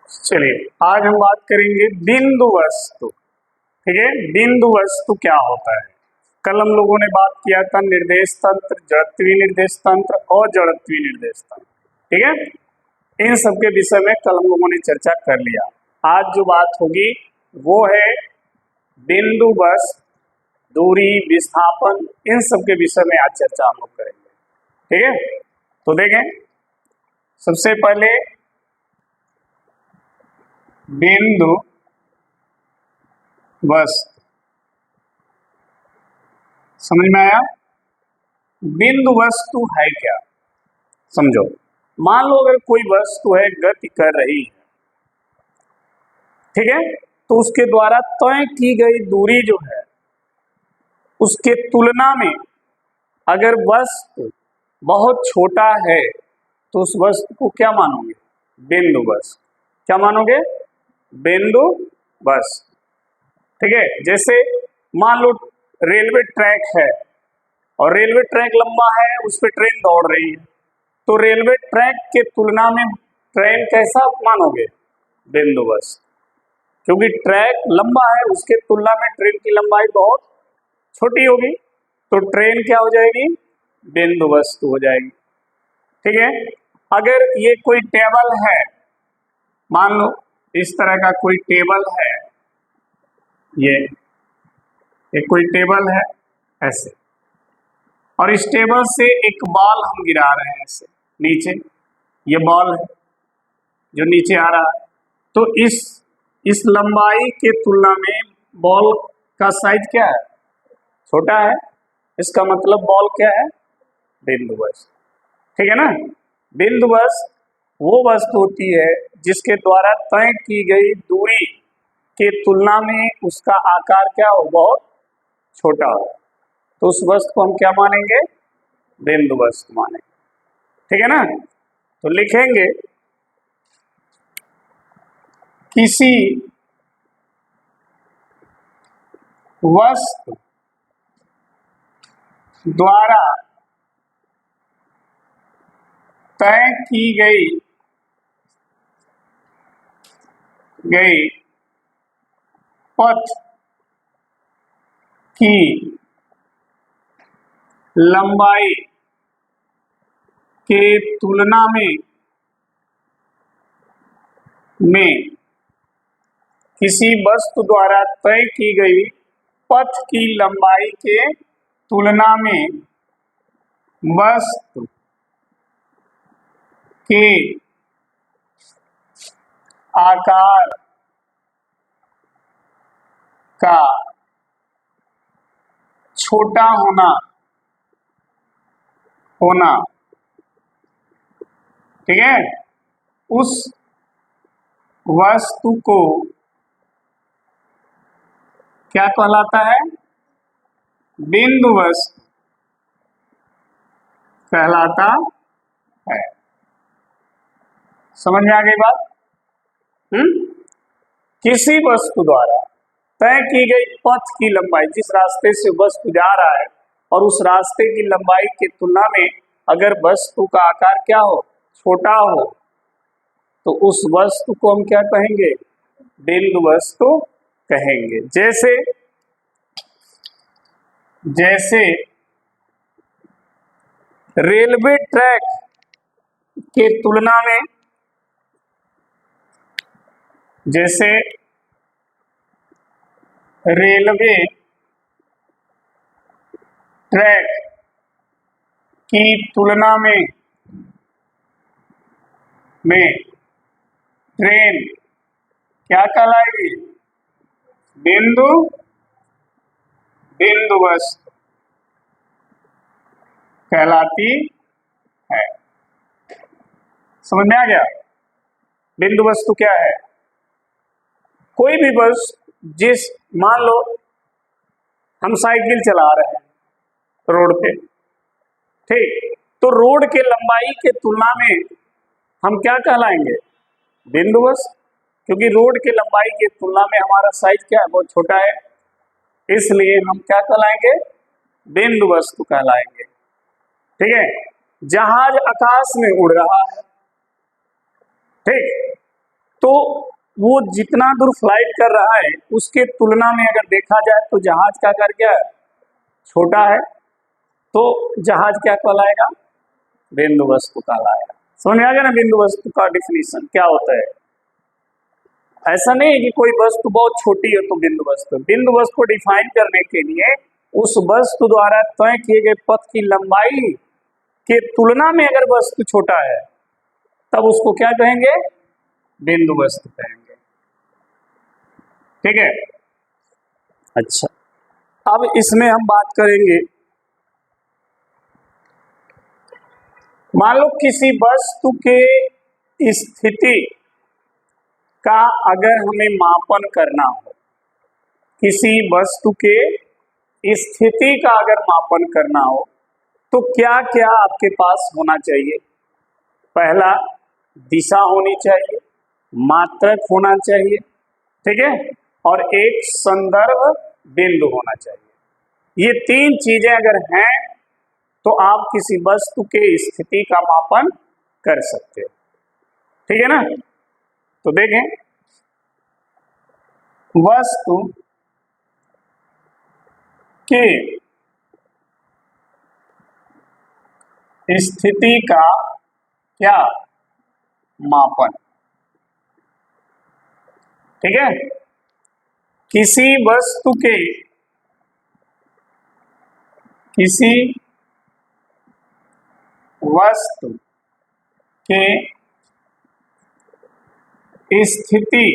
चलिए आज हम बात करेंगे बिंदु वस्तु। ठीक है, बिंदु वस्तु क्या होता है। कल हम लोगों ने बात किया था निर्देश तंत्र, जड़त्वीय निर्देश तंत्र और जड़त्वीय निर्देश तंत्र। ठीक है, इन सब के विषय में कल हम लोगों ने चर्चा कर लिया। आज जो बात होगी वो है बिंदु वस्तु, दूरी, विस्थापन, इन सब के विषय में आज चर्चा हम लोग करेंगे। ठीक है, तो देखें सबसे पहले बिंदु वस्तु समझ में आया। बिंदु वस्तु है क्या, समझो। मान लो अगर कोई वस्तु है गति कर रही है, ठीक है, तो उसके द्वारा तय की गई दूरी जो है उसके तुलना में अगर वस्तु बहुत छोटा है तो उस वस्तु को क्या मानोगे, बिंदु वस्तु। क्या मानोगे, बिंदु वस्तु। ठीक है, जैसे मान लो रेलवे ट्रैक है और रेलवे ट्रैक लंबा है, उस पर ट्रेन दौड़ रही है, तो रेलवे ट्रैक के तुलना में ट्रेन कैसा मानोगे, बिंदु वस्तु। क्योंकि ट्रैक लंबा है, उसके तुलना में ट्रेन की लंबाई बहुत छोटी होगी, तो ट्रेन क्या हो जाएगी, बिंदु वस्तु हो जाएगी। ठीक है, अगर ये कोई टेबल है, मान लो इस तरह का कोई टेबल है, ये कोई टेबल है ऐसे, और इस टेबल से एक बॉल हम गिरा रहे हैं ऐसे नीचे, ये बॉल है जो नीचे आ रहा है, तो इस लंबाई के तुलना में बॉल का साइज क्या है, छोटा है। इसका मतलब बॉल क्या है, बिंदु वस्तु। ठीक है ना, बिंदु वस्तु वो वस्तु होती है जिसके द्वारा तय की गई दूरी के तुलना में उसका आकार क्या हो, बहुत छोटा हो, तो उस वस्तु को हम क्या मानेंगे, बिंदु वस्तु मानेंगे। ठीक है ना, तो लिखेंगे किसी वस्तु द्वारा तय की गई पथ की लंबाई के तुलना में किसी वस्तु द्वारा तय की गई पथ की लंबाई के तुलना में वस्तु के आकार का छोटा होना, ठीक है, उस वस्तु को क्या कहलाता है, बिंदु वस्तु कहलाता है। समझ में आ गई बात। किसी वस्तु द्वारा तय की गई पथ की लंबाई, जिस रास्ते से वस्तु जा रहा है और उस रास्ते की लंबाई की तुलना में अगर वस्तु का आकार क्या हो, छोटा हो, तो उस वस्तु को हम क्या कहेंगे, बिंदु वस्तु कहेंगे। जैसे रेलवे ट्रैक के तुलना में, जैसे रेलवे ट्रैक की तुलना में ट्रेन क्या कहलाएगी, बिंदु वस्तु कहलाती है। समझ में आ गया, बिंदु वस्तु क्या है, कोई भी वस्तु मान लो हम साइकिल चला रहे हैं रोड पे, ठीक, तो रोड के लंबाई के तुलना में हम क्या कहलाएंगे, बिंदु वस्तु, क्योंकि रोड के लंबाई की तुलना में हमारा साइज क्या है, बहुत छोटा है, इसलिए हम क्या कहलाएंगे, बिंदु वस्तु कहलाएंगे। ठीक है, जहाज आकाश में उड़ रहा है, ठीक, तो तो वो जितना दूर फ्लाइट कर रहा है उसके तुलना में अगर देखा जाए तो जहाज का आकार क्या है, छोटा है, तो जहाज क्या कहलाएगा, बिंदु वस्तु कहलाएगा। समझ में आ गया ना बिंदु वस्तु का डिफिनीशन क्या होता है। ऐसा नहीं है कि कोई वस्तु बहुत छोटी है तो बिंदु वस्तु। बिंदु वस्तु को डिफाइन करने के लिए उस वस्तु द्वारा तय किए गए पथ की लंबाई के तुलना में अगर वस्तु छोटा है तब उसको क्या कहेंगे, बिंदु वस्तु कहेंगे। ठीक है। अच्छा, अब इसमें हम बात करेंगे, मान लो किसी वस्तु के स्थिति का अगर हमें मापन करना हो, किसी वस्तु के स्थिति का अगर मापन करना हो तो क्या क्या आपके पास होना चाहिए। पहला, दिशा होनी चाहिए, मात्रक होना चाहिए, ठीक है, और एक संदर्भ बिंदु होना चाहिए। ये तीन चीजें अगर हैं तो आप किसी वस्तु के स्थिति का मापन कर सकते हो। ठीक है ना। तो देखें, वस्तु के स्थिति का क्या मापन। ठीक है, किसी वस्तु के स्थिति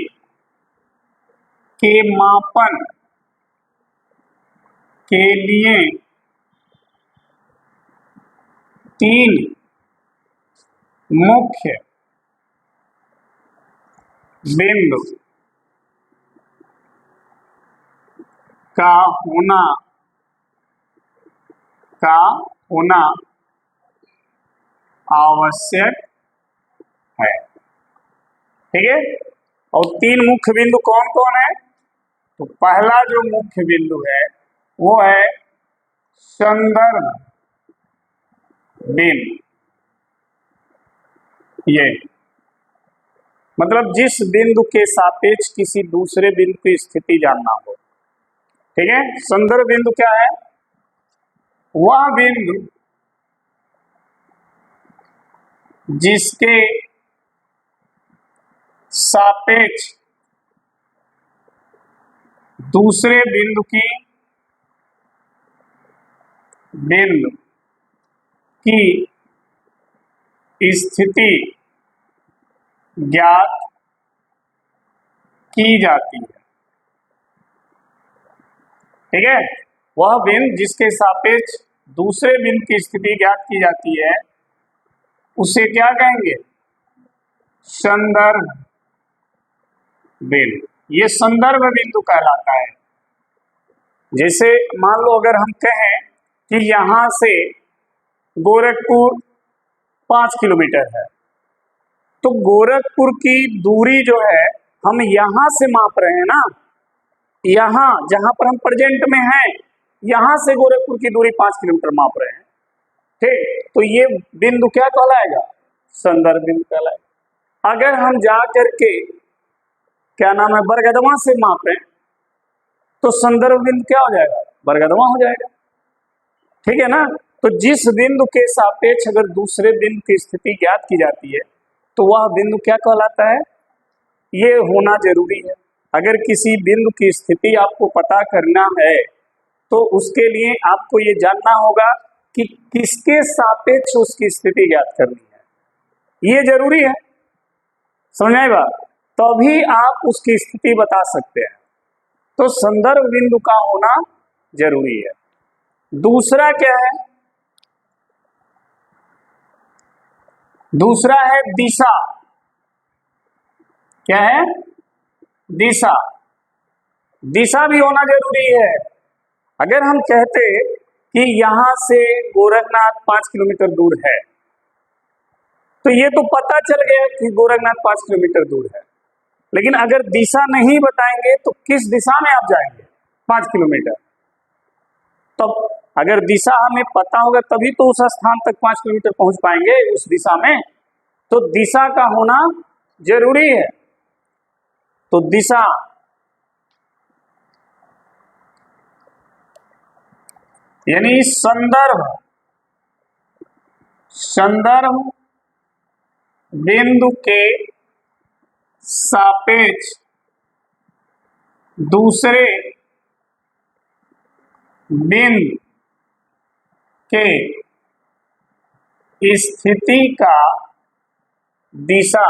के मापन के लिए तीन मुख्य बिंदु का होना आवश्यक है। ठीक है, और तीन मुख्य बिंदु कौन कौन है। तो पहला जो मुख्य बिंदु है वो है संदर्भ बिंदु। ये मतलब जिस बिंदु के सापेक्ष किसी दूसरे बिंदु की स्थिति जानना हो। ठीक है, संदर्भ बिंदु क्या है, वह बिंदु जिसके सापेक्ष दूसरे बिंदु की स्थिति ज्ञात की जाती है। ठीक है, वह बिंदु जिसके सापेक्ष दूसरे बिंदु की स्थिति ज्ञात की जाती है उसे क्या कहेंगे, संदर्भ बिंदु। ये संदर्भ बिंदु कहलाता है। जैसे मान लो अगर हम कहें कि यहां से गोरखपुर 5 किलोमीटर है, तो गोरखपुर की दूरी जो है हम यहां से माप रहे हैं ना, यहां जहां पर हम प्रेजेंट में हैं यहां से गोरखपुर की दूरी 5 किलोमीटर माप रहे हैं। ठीक, तो ये बिंदु क्या कहलाएगा, संदर्भ बिंदु कहलाएगा। अगर हम जा करके क्या नाम है बरगदवा से मापें तो संदर्भ बिंदु क्या हो जाएगा, बरगदवा हो जाएगा। ठीक है ना। तो जिस बिंदु के सापेक्ष अगर दूसरे बिंदु की स्थिति ज्ञात की जाती है तो वह बिंदु क्या कहलाता है, ये होना जरूरी है। अगर किसी बिंदु की स्थिति आपको पता करना है तो उसके लिए आपको ये जानना होगा कि किसके सापेक्ष उसकी स्थिति ज्ञात करनी है, ये जरूरी है। समझ आए बात, तभी आप उसकी स्थिति बता सकते हैं। तो संदर्भ बिंदु का होना जरूरी है। दूसरा क्या है, दूसरा है दिशा। क्या है, दिशा। दिशा भी होना जरूरी है। अगर हम कहते कि यहां से गोरखनाथ 5 किलोमीटर दूर है तो ये तो पता चल गया कि गोरखनाथ 5 किलोमीटर दूर है, लेकिन अगर दिशा नहीं बताएंगे तो किस दिशा में आप जाएंगे 5 किलोमीटर। तब अगर दिशा हमें पता होगा तभी तो उस स्थान तक 5 किलोमीटर पहुंच पाएंगे उस दिशा में। तो दिशा का होना जरूरी है। तो दिशा, यानी संदर्भ, संदर्भ बिंदु के सापेक्ष दूसरे बिंदु के स्थिति का दिशा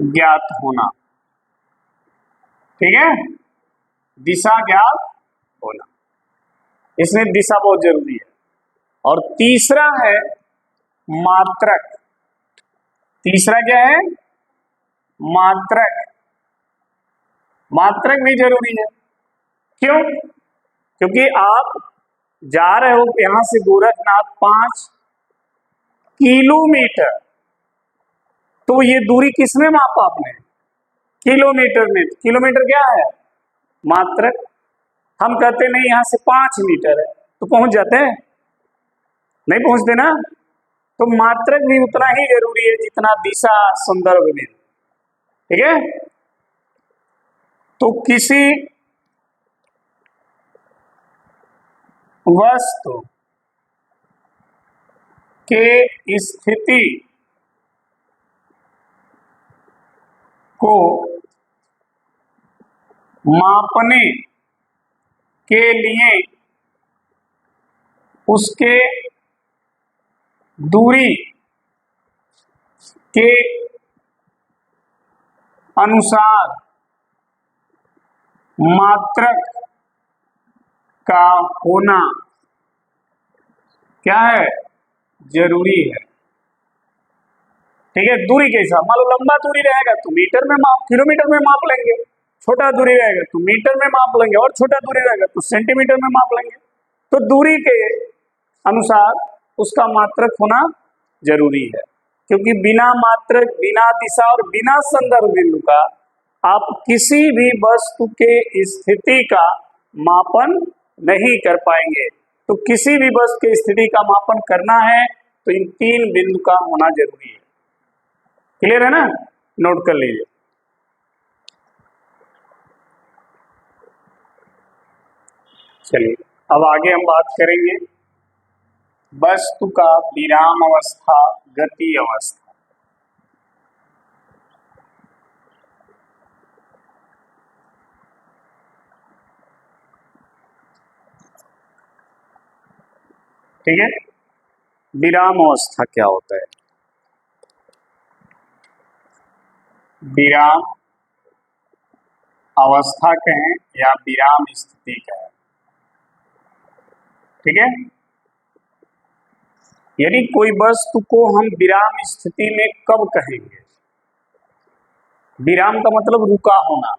ज्ञात होना। ठीक है, दिशा ज्ञात होना, इसमें दिशा बहुत जरूरी है। और तीसरा है मात्रक। तीसरा क्या है? मात्रक। मात्रक भी जरूरी है। क्यों? क्योंकि आप जा रहे हो यहां से गोरखनाथ 5 किलोमीटर, तो ये दूरी किसमें मापा आपने? किलोमीटर में। किलोमीटर क्या है? मात्रक। हम कहते नहीं यहां से 5 मीटर है, तो पहुंच जाते हैं? नहीं पहुंचते ना। तो मात्रक भी उतना ही जरूरी है जितना दिशा संदर्भ में। ठीक है, तो किसी वस्तु के स्थिति को मापने के लिए उसके दूरी के अनुसार मात्रक का होना क्या है? जरूरी है। ठीक है, दूरी के हिसाब, मान लो लंबा दूरी रहेगा तो मीटर में माप, किलोमीटर में माप लेंगे। छोटा दूरी रहेगा तो मीटर में माप लेंगे, और छोटा दूरी रहेगा तो सेंटीमीटर में माप लेंगे। तो दूरी के अनुसार उसका मात्रक होना जरूरी है, क्योंकि बिना मात्रक, बिना दिशा और बिना संदर्भ बिंदु का आप किसी भी वस्तु के स्थिति का मापन नहीं कर पाएंगे। तो किसी भी वस्तु की स्थिति का मापन करना है तो इन 3 बिंदु का होना जरूरी है। क्लियर है ना? नोट कर लीजिए। चलिए अब आगे हम बात करेंगे वस्तु का विराम अवस्था, गति अवस्था। ठीक है, विराम अवस्था क्या होता है? विराम अवस्था कहें या विराम स्थिति कहें, ठीक है, यदि कोई वस्तु को हम विराम स्थिति में कब कहेंगे? विराम का मतलब रुका होना।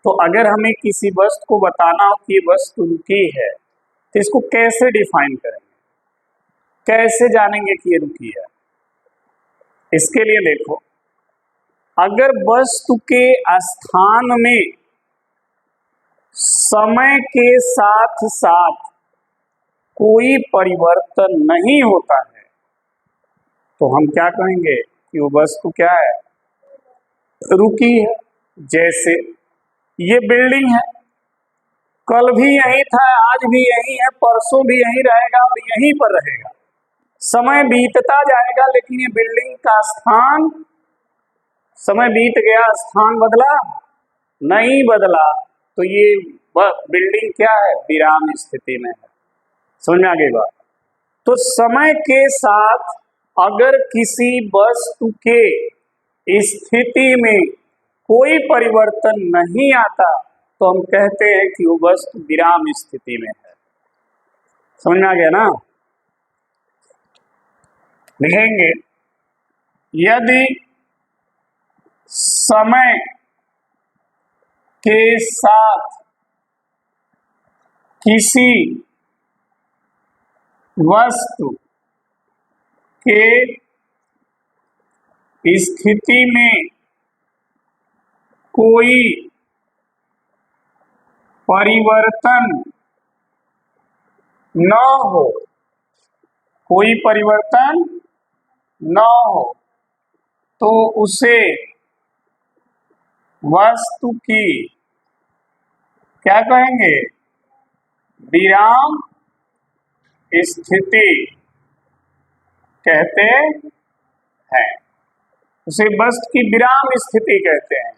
तो अगर हमें किसी वस्तु को बताना हो कि ये वस्तु रुकी है, तो इसको कैसे डिफाइन करेंगे, कैसे जानेंगे कि ये रुकी है? इसके लिए देखो, अगर वस्तु के स्थान में समय के साथ साथ कोई परिवर्तन नहीं होता है तो हम क्या कहेंगे कि वो वस्तु क्या है? रुकी है। जैसे ये बिल्डिंग है, कल भी यही था, आज भी यही है, परसों भी यही रहेगा और यहीं पर रहेगा। समय बीतता जाएगा लेकिन ये बिल्डिंग का स्थान, समय बीत गया, स्थान बदला नहीं बदला, तो ये बिल्डिंग क्या है? विराम स्थिति में है। समझ में आ गई बात? तो समय के साथ अगर किसी वस्तु के स्थिति में कोई परिवर्तन नहीं आता तो हम कहते हैं कि वो वस्तु विराम स्थिति में है। समझ में आ गया ना? लिखेंगे, यदि समय के साथ किसी वस्तु के स्थिति में कोई परिवर्तन न हो, कोई परिवर्तन न हो, तो उसे वस्तु की क्या कहेंगे, विराम स्थिति कहते हैं। उसे वस्तु की विराम स्थिति कहते हैं,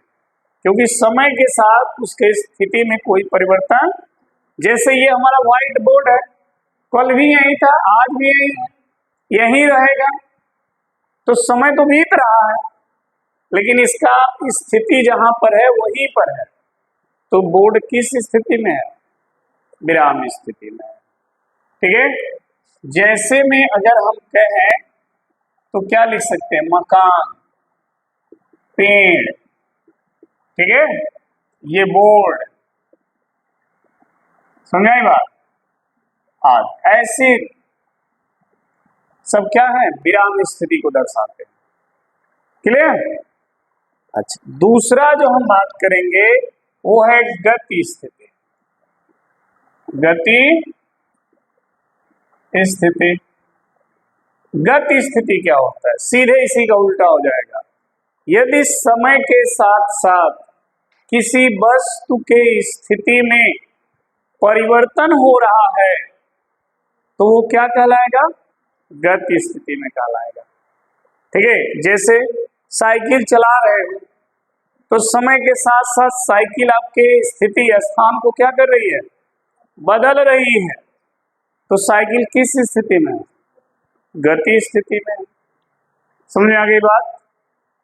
क्योंकि समय के साथ उसके स्थिति में कोई परिवर्तन, जैसे ये हमारा व्हाइट बोर्ड है, कल भी यही था, आज भी यही है, यही रहेगा। तो समय तो बीत रहा है, लेकिन इसका स्थिति जहां पर है वहीं पर है। तो बोर्ड किस स्थिति में है, विराम स्थिति में है। ठीक है, जैसे में अगर हम कहें तो क्या लिख सकते हैं, मकान, पेड़, ठीक है, ये बोर्ड, समझाई बात। आज ऐसे सब क्या है, विराम स्थिति को दर्शाते हैं। क्लियर। अच्छा, दूसरा जो हम बात करेंगे वो है गति स्थिति। गति स्थिति, गति स्थिति क्या होता है, सीधे इसी का उल्टा हो जाएगा। यदि समय के साथ साथ किसी वस्तु के स्थिति में परिवर्तन हो रहा है तो वो क्या कहलाएगा, गति स्थिति में कहलाएगा। ठीक है, जैसे साइकिल चला रहे हो तो समय के साथ साथ साइकिल आपके स्थिति स्थान को क्या कर रही है, बदल रही है। तो साइकिल किस स्थिति में है, गति स्थिति में। समझ में आ गई बात।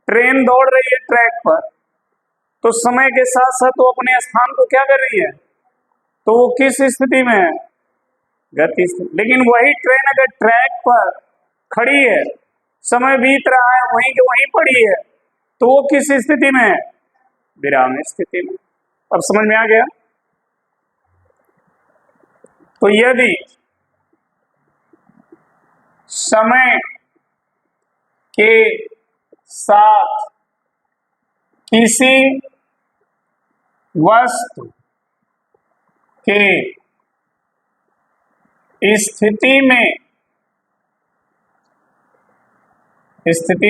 ट्रेन दौड़ रही है ट्रैक पर, तो समय के साथ साथ वो अपने स्थान को क्या कर रही है, तो वो किस स्थिति में है, गति स्थिति। लेकिन वही ट्रेन अगर ट्रैक पर खड़ी है, समय बीत रहा है, वहीं के वहीं पड़ी है, तो वो किस स्थिति में है, विराम स्थिति में। अब समझ में आ गया। तो यदि समय के साथ किसी वस्तु के स्थिति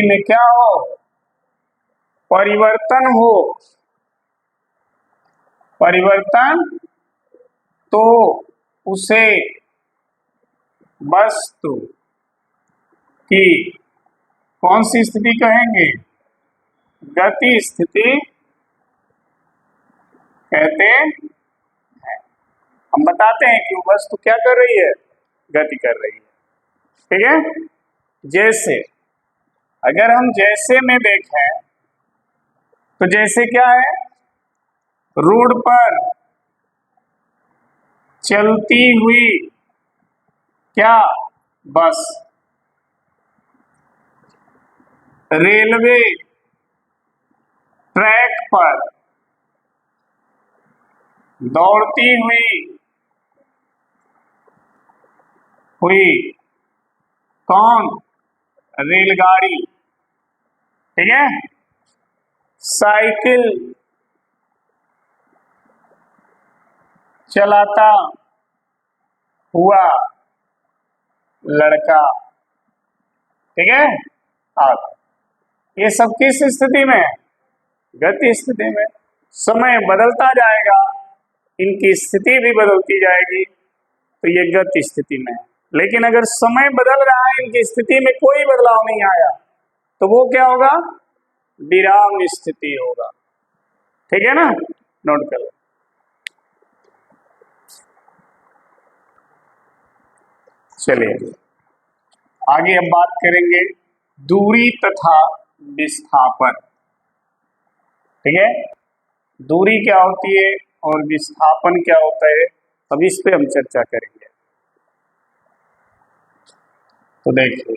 में क्या हो, परिवर्तन हो, परिवर्तन, तो उसे वस्तु की कौन सी स्थिति कहेंगे, गति स्थिति कहते हैं। हम बताते हैं कि वो वस्तु क्या कर रही है, गति कर रही है। ठीक है, जैसे अगर हम जैसे में देखें तो जैसे क्या है, रोड पर चलती हुई क्या, बस, रेलवे ट्रैक पर दौड़ती हुई कौन, रेलगाड़ी। ठीक है, साइकिल चलाता हुआ लड़का। ठीक है, अब ये सब किस स्थिति में, गति स्थिति में। समय बदलता जाएगा, इनकी स्थिति भी बदलती जाएगी, तो ये गति स्थिति में है। लेकिन अगर समय बदल रहा है, इनकी स्थिति में कोई बदलाव नहीं आया, तो वो क्या होगा, विराम स्थिति होगा। ठीक है ना, नोट कर लो। चलिए आगे अब बात करेंगे दूरी तथा विस्थापन। ठीक है, दूरी क्या होती है और विस्थापन क्या होता है, अब इस पे हम चर्चा करेंगे। तो देखिए,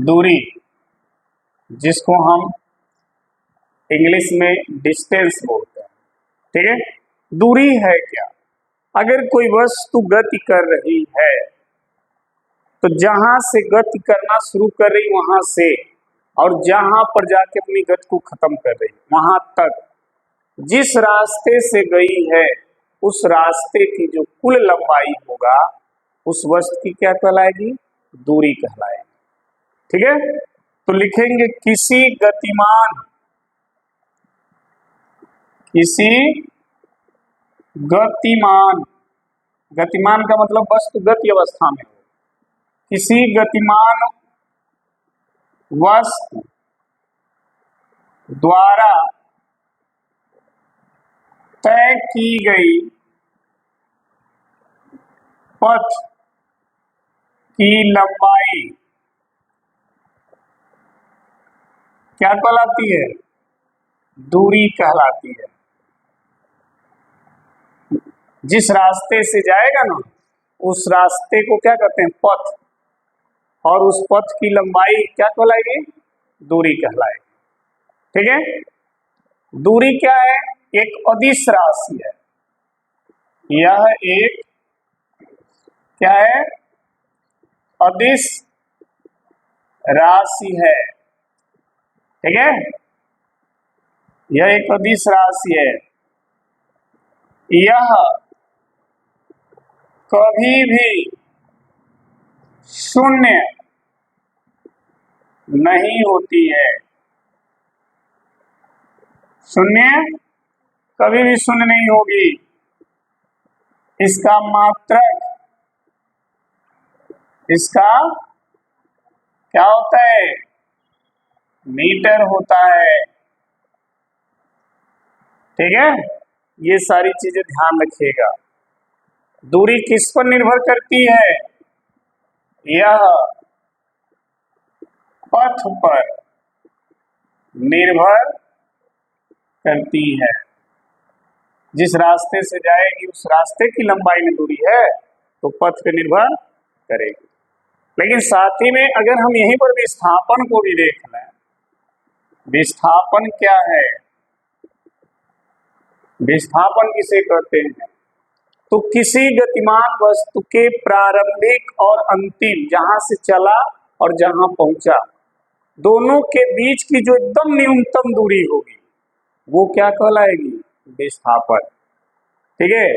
दूरी जिसको हम इंग्लिश में डिस्टेंस बोलते हैं। ठीक है, दूरी है क्या, अगर कोई वस्तु गति कर रही है तो जहां से गति करना शुरू कर रही वहां से और जहां पर जाके अपनी गति को खत्म कर रही वहां तक जिस रास्ते से गई है उस रास्ते की जो कुल लंबाई होगा उस वस्तु की क्या कहलाएगी, दूरी कहलाएगी। ठीक है, तो लिखेंगे किसी गतिमान गतिमान का मतलब वस्तु गति अवस्था में हो। किसी गतिमान वस्तु द्वारा तय की गई पथ की लंबाई क्या कहलाती है? दूरी कहलाती है। जिस रास्ते से जाएगा ना, उस रास्ते को क्या कहते हैं? पथ। और उस पथ की लंबाई क्या कहलाएगी? दूरी कहलाएगी। ठीक है। दूरी क्या है? एक अदिश राशि है। यह एक क्या है? अदिश राशि है। ठीक है। यह एक अदिश राशि है। यह कभी भी शून्य नहीं होती है। शून्य कभी भी शून्य नहीं होगी। इसका मात्रक इसका क्या होता है? मीटर होता है। ठीक है। ये सारी चीजें ध्यान रखिएगा। दूरी किस पर निर्भर करती है? यह पथ पर निर्भर करती है। जिस रास्ते से जाएगी उस रास्ते की लंबाई में दूरी है तो पथ पे निर्भर करेगी। लेकिन साथ ही में अगर हम यहीं पर विस्थापन को भी देख लें, विस्थापन क्या है? विस्थापन किसे कहते हैं? तो किसी गतिमान वस्तु के प्रारंभिक और अंतिम, जहां से चला और जहां पहुंचा, दोनों के बीच की जो एकदम न्यूनतम दूरी होगी वो क्या कहलाएगी? विस्थापन। ठीक है।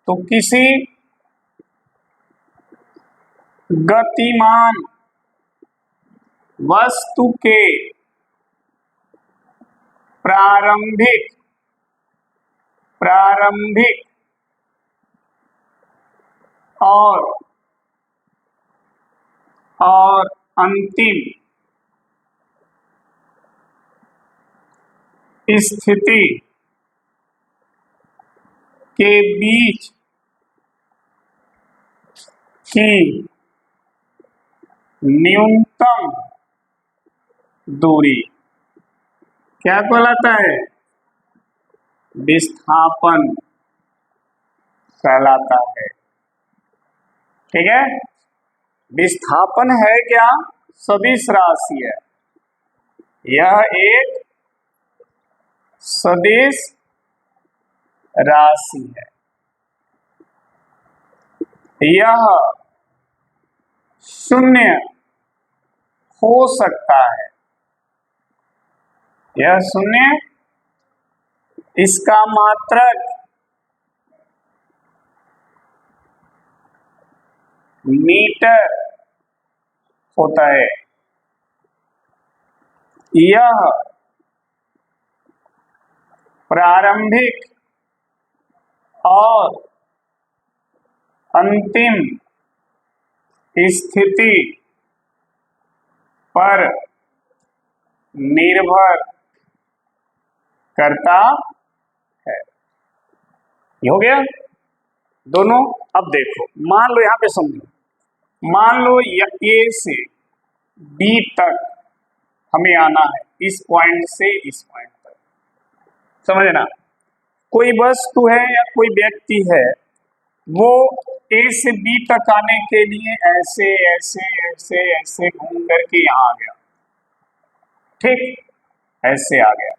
तो किसी गतिमान वस्तु के प्रारंभिक और अंतिम स्थिति के बीच की न्यूनतम दूरी क्या कहलाता है? विस्थापन कहलाता है। ठीक है। विस्थापन है क्या? सदिश राशि है। यह एक सदिश राशि है। यह शून्य हो सकता है। यह शून्य, इसका मात्रक मीटर होता है। यह प्रारंभिक और अंतिम स्थिति पर निर्भर करता है। ये हो गया दोनों। अब देखो, मान लो यहां पे समझो, मान लो ए से बी तक हमें आना है, इस पॉइंट से इस पॉइंट तक। समझना, कोई वस्तु है या कोई व्यक्ति है, वो ए से बी तक आने के लिए ऐसे ऐसे ऐसे ऐसे घूम करके यहां आ गया। ठीक, ऐसे आ गया।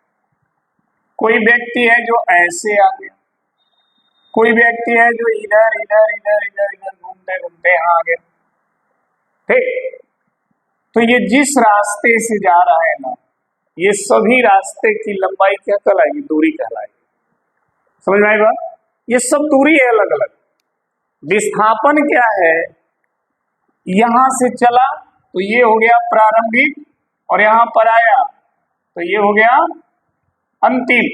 कोई व्यक्ति है जो ऐसे आ गया, कोई व्यक्ति है जो इधर इधर इधर इधर इधर घूमते घूमते यहां आ गया। ठीक, तो ये जिस रास्ते से जा रहा है ना, ये सभी रास्ते की लंबाई क्या कहलाएगी? दूरी कहलाएगी। समझ में आई बात? ये सब दूरी है अलग अलग। विस्थापन क्या है? यहां से चला तो ये हो गया प्रारंभिक और यहां पर आया तो ये हो गया अंतिम।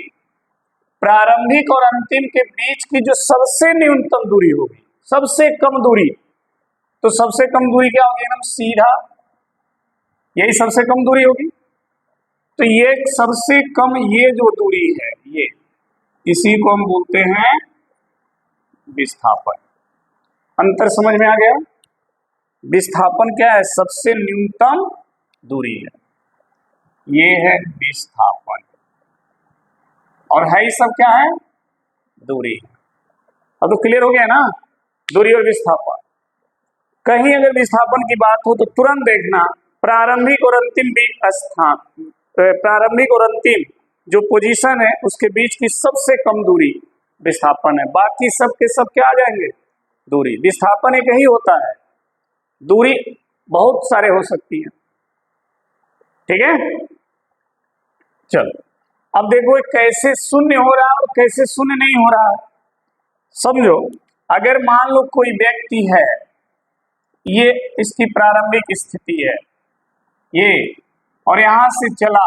प्रारंभिक और अंतिम के बीच की जो सबसे न्यूनतम दूरी होगी, सबसे कम दूरी, तो सबसे कम दूरी क्या होगी? एकदम सीधा, यही सबसे कम दूरी होगी। तो ये सबसे कम ये जो दूरी है, ये इसी को हम बोलते हैं विस्थापन। अंतर समझ में आ गया? विस्थापन क्या है? सबसे न्यूनतम दूरी है, ये है विस्थापन। और है ये सब क्या है? दूरी। अब तो क्लियर हो गया ना, दूरी और विस्थापन। कहीं अगर विस्थापन की बात हो तो तुरंत देखना प्रारंभिक और अंतिम स्थान, प्रारंभिक और अंतिम जो पोजीशन है उसके बीच की सबसे कम दूरी विस्थापन है। बाकी सब के सब क्या आ जाएंगे? दूरी। विस्थापन एक ही होता है, दूरी बहुत सारे हो सकती है। ठीक है, चलो अब देखो कैसे शून्य हो रहा है और कैसे शून्य नहीं हो रहा है। समझो, अगर मान लो कोई व्यक्ति है, ये इसकी प्रारंभिक स्थिति है ये, और यहां से चला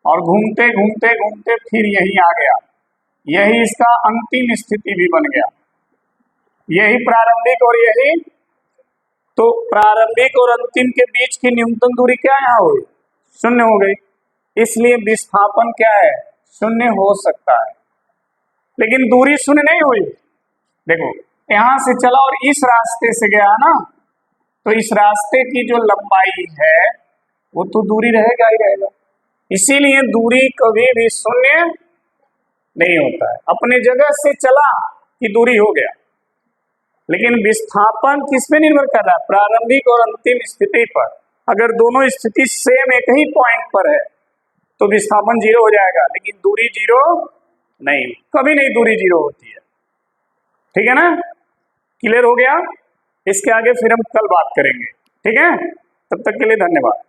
और घूमते घूमते घूमते फिर यही आ गया, यही इसका अंतिम स्थिति भी बन गया, यही प्रारंभिक और यही। तो प्रारंभिक और अंतिम के बीच की न्यूनतम दूरी क्या यहाँ हुई? शून्य हो गई। इसलिए विस्थापन क्या है? शून्य हो सकता है, लेकिन दूरी शून्य नहीं हुई। देखो यहां से चला और इस रास्ते से गया ना, तो इस रास्ते की जो लंबाई है वो तो दूरी रहेगा ही रहेगा। इसीलिए दूरी कभी भी शून्य नहीं होता है। अपने जगह से चला कि दूरी हो गया, लेकिन विस्थापन किस पे निर्भर कर रहा है? प्रारंभिक और अंतिम स्थिति पर। अगर दोनों स्थिति सेम एक ही पॉइंट पर है तो विस्थापन जीरो हो जाएगा, लेकिन दूरी जीरो नहीं, कभी नहीं दूरी जीरो होती है। ठीक है ना, क्लियर हो गया? इसके आगे फिर हम कल बात करेंगे। ठीक है, तब तक के लिए धन्यवाद।